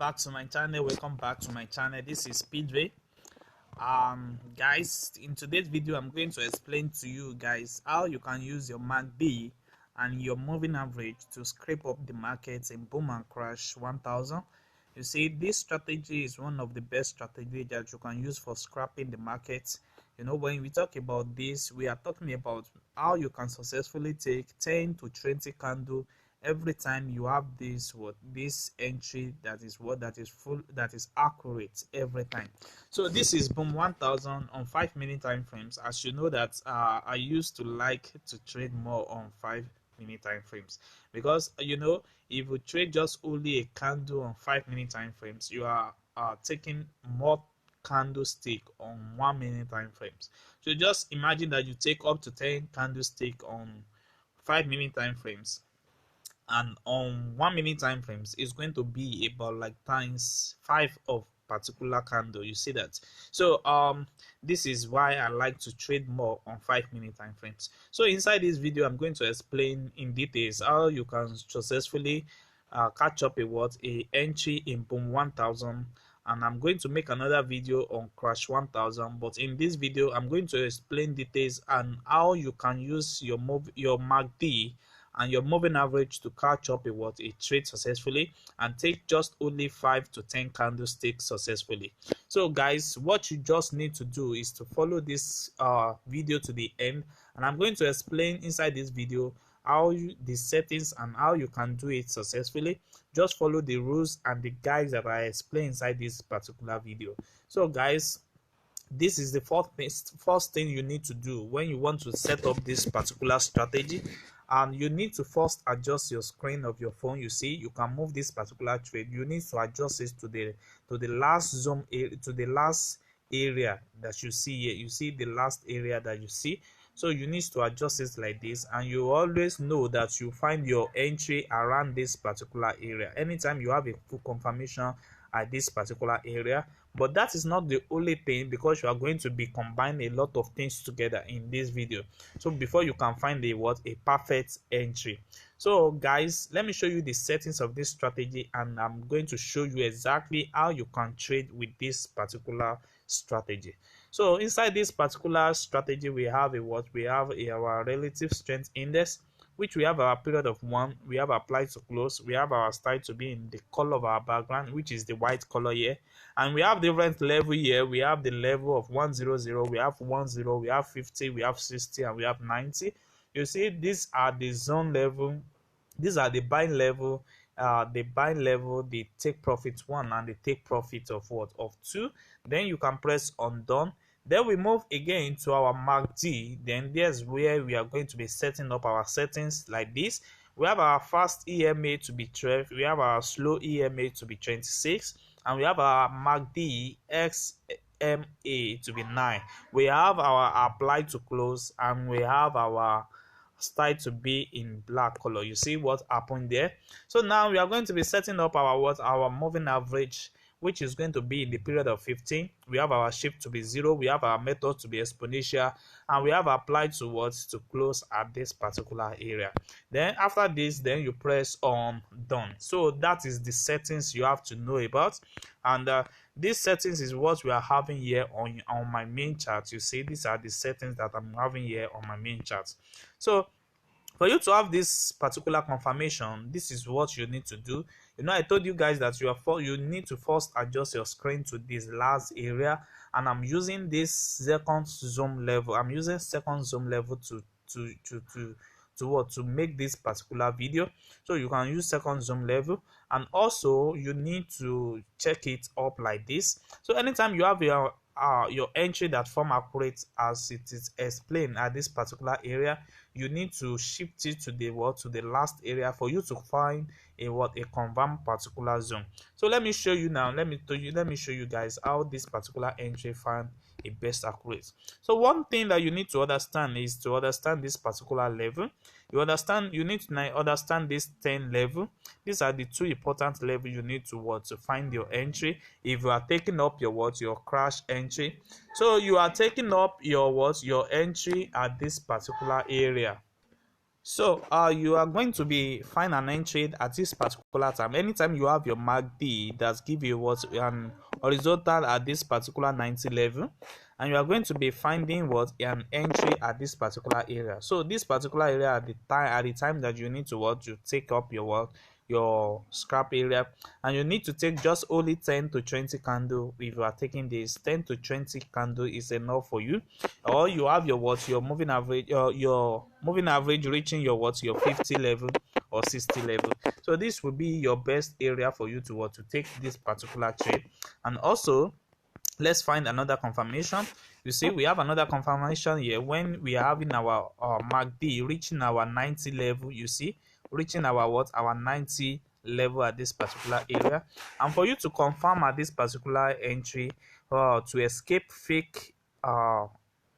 back to my channel. Welcome back to my channel. This is Speedway. Guys, in today's video I'm going to explain to you guys how you can use your MACD and your moving average to scrape up the markets in boom and crash 1000. You see, this strategy is one of the best strategies that you can use for scrapping the markets. You know, when we talk about this, we are talking about how you can successfully take 10 to 20 candle every time you have this entry that is accurate every time. So this is boom 1000 on 5-minute time frames. As you know that I used to like to trade more on 5-minute time frames, because you know, if you trade just only a candle on 5-minute time frames, you are taking more candlestick on 1-minute time frames. So just imagine that you take up to 10 candlestick on 5-minute time frames, and on 1-minute time frames is going to be about like times 5 of particular candle. You see that? So this is why I like to trade more on 5-minute time frames. So inside this video I'm going to explain in details how you can successfully catch up a entry in boom 1000, and I'm going to make another video on crash 1000. But in this video I'm going to explain details and how you can use your MACD and your moving average to catch up a trade successfully and take just only 5 to 10 candlesticks successfully. So guys, what you just need to do is to follow this video to the end, and I'm going to explain inside this video the settings and how you can do it successfully. Just follow the rules and the guides that I explain inside this particular video. So guys, this is the first thing you need to do when you want to set up this particular strategy. And you need to first adjust your screen of your phone. You see, you can move this particular trade. You need to adjust it to the last zoom, to the last area that you see here. You see the last area that you see. So you need to adjust it like this, and you always know that you find your entry around this particular area anytime you have a full confirmation at this particular area. But that is not the only thing, because you are going to be combining a lot of things together in this video, so before you can find a perfect entry. So guys, let me show you the settings of this strategy, and I'm going to show you exactly how you can trade with this particular strategy. So inside this particular strategy we have our relative strength index, which we have our period of 1, we have applied to close, we have our style to be in the color of our background, which is the white color here, and we have different level here. We have the level of 100, we have 10, we have 50, we have 60, and we have 90. You see, these are the zone level, these are the buying level, the take profit 1 and the take profit of 2. Then you can press on done. Then we move again to our MACD. Then there's where we are going to be setting up our settings like this. We have our fast EMA to be 12, we have our slow EMA to be 26, and we have our MACD XMA to be 9. We have our apply to close, and we have our style to be in black color. You see what happened there? So now we are going to be setting up our moving average, which is going to be in the period of 15. We have our shift to be 0, we have our method to be exponential, and we have applied to close at this particular area. Then after this, then you press on done. So that is the settings you have to know about, and these settings is what we are having here on my main chart. You see, these are the settings that I'm having here on my main chart. So for you to have this particular confirmation, this is what you need to do. You know, I told you guys that you need to first adjust your screen to this last area, and I'm using this second zoom level. I'm using second zoom level to make this particular video. So you can use second zoom level, and also you need to check it up like this. So anytime you have your entry that form accurate as it is explained at this particular area, you need to shift it to the last area for you to find a confirm particular zone. So let me show you now. Let me show you guys how this particular entry find a best accurate. So one thing that you need to understand is to understand this particular level. You need to understand this 10 level. These are the 2 important levels you need to find your entry. If you are taking up your crash entry, so you are taking up your entry at this particular area. So you are going to be find an entry at this particular time. Anytime you have your MACD that give you what an horizontal at this particular 90 level, and you are going to be finding what an entry at this particular area. So this particular area at the time that you need to what to take up your work, your scrap area, and you need to take just only 10 to 20 candle. If you are taking this 10 to 20 candle is enough for you, or you have your what your moving average, your moving average reaching your what your 50 level or 60 level. So this will be your best area for you to what to take this particular trade. And also, let's find another confirmation. You see, we have another confirmation here when we are having our MACD reaching our 90 level. You see, reaching our what our 90 level at this particular area. And for you to confirm at this particular entry, to escape fake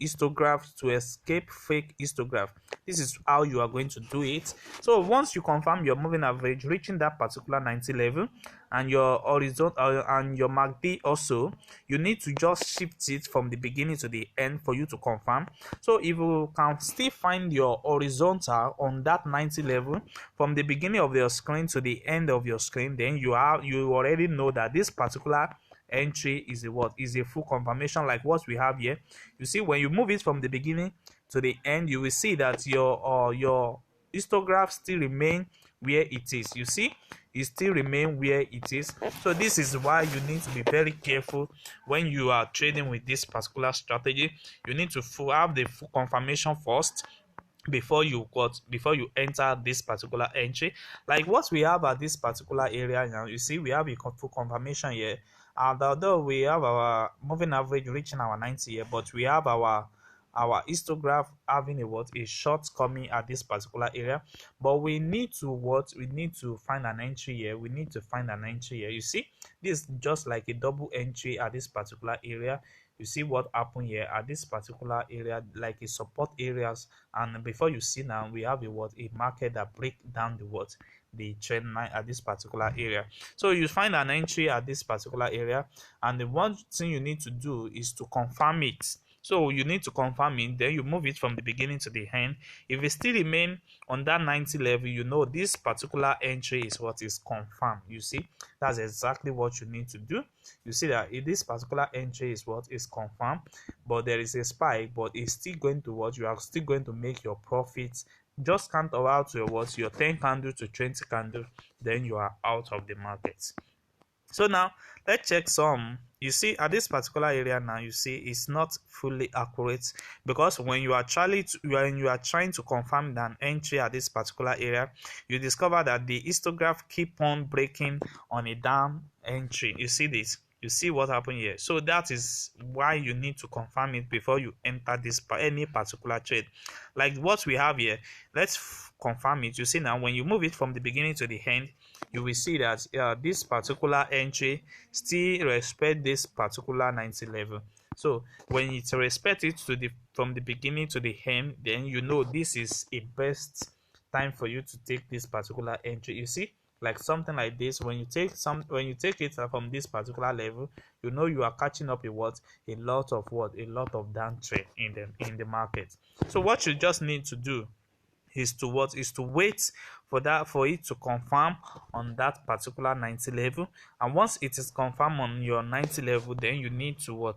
histograph, to escape fake histograph, this is how you are going to do it. So once you confirm your moving average reaching that particular 90 level, and your horizontal and your MACD also, you need to just shift it from the beginning to the end for you to confirm. So if you can still find your horizontal on that 90 level from the beginning of your screen to the end of your screen, then you already know that this particular entry is a what is a full confirmation, like what we have here. You see, when you move it from the beginning to the end, you will see that your histograph still remain where it is. You see, it still remain where it is. So this is why you need to be very careful when you are trading with this particular strategy. You need to have the full confirmation first before you enter this particular entry, like what we have at this particular area. Now you see we have a full confirmation here, and although we have our moving average reaching our 90 here, but we have our histograph having a shortcoming at this particular area. But we need to find an entry here. We need to find an entry here. You see, this is just like a double entry at this particular area. You see what happened here at this particular area, like a support areas. And before you see, now we have a market that break down the trend line at this particular area. So you find an entry at this particular area, and the one thing you need to do is to confirm it. So you need to confirm it, then you move it from the beginning to the end. If it still remain on that 90 level, you know this particular entry is what is confirmed. You see, that's exactly what you need to do. You see that if this particular entry is what is confirmed, but there is a spike, but it's still going to what you are still going to make your profits. Just count out your 10 candle to 20 candle, then you are out of the market. So now let's check some. You see at this particular area now, you see it's not fully accurate, because when you are trying to confirm an entry at this particular area, you discover that the histograph keep on breaking on a down entry. You see this, you see what happened here. So that is why you need to confirm it before you enter any particular trade, like what we have here. Let's confirm it. You see now when you move it from the beginning to the end, you will see that this particular entry still respect this particular 90 level. So when it respect it from the beginning to the end, then you know this is a best time for you to take this particular entry. You see, like something like this, when you take it from this particular level, you know you are catching up a lot of down trade in the market. So what you just need to do is to wait for it to confirm on that particular 90 level. And once it is confirmed on your 90 level, then you need to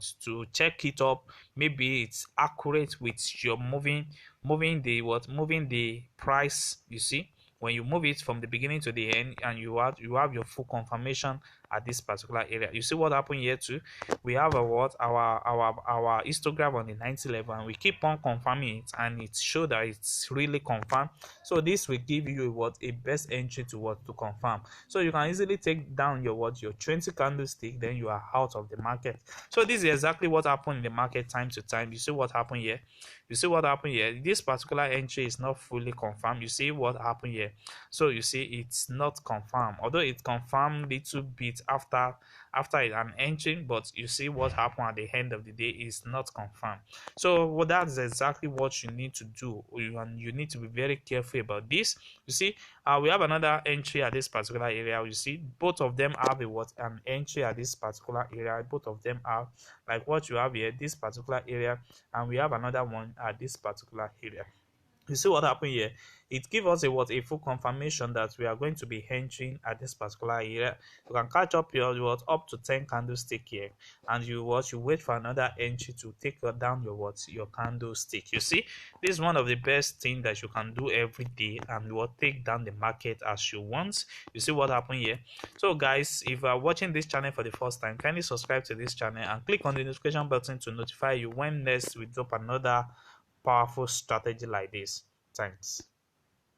check it up. Maybe it's accurate with your moving the price. You see, when you move it from the beginning to the end, and you have your full confirmation at this particular area. You see what happened here too. We have our histogram on the 90 level, and we keep on confirming it, and it shows that it's really confirmed. So this will give you a best entry to confirm. So you can easily take down your 20 candlestick, then you are out of the market. So this is exactly what happened in the market time to time. You see what happened here. This particular entry is not fully confirmed. You see what happened here. So you see it's not confirmed, although it confirmed little bit after an entry, but you see what happened at the end of the day is not confirmed. So that's exactly what you need to do. You need to be very careful about this. You see, we have another entry at this particular area. You see, both of them have an entry at this particular area. Both of them are like what you have here, this particular area, and we have another one at this particular area. You see what happened here? It gives us a full confirmation that we are going to be entering at this particular area. You can catch up your up to 10 candlestick here, and you wait for another entry to take down your candlestick. You see, this is one of the best things that you can do every day, and will take down the market as you want. You see what happened here? So guys, if you are watching this channel for the first time, kindly subscribe to this channel and click on the notification button to notify you when next we drop another powerful strategy like this. Thanks.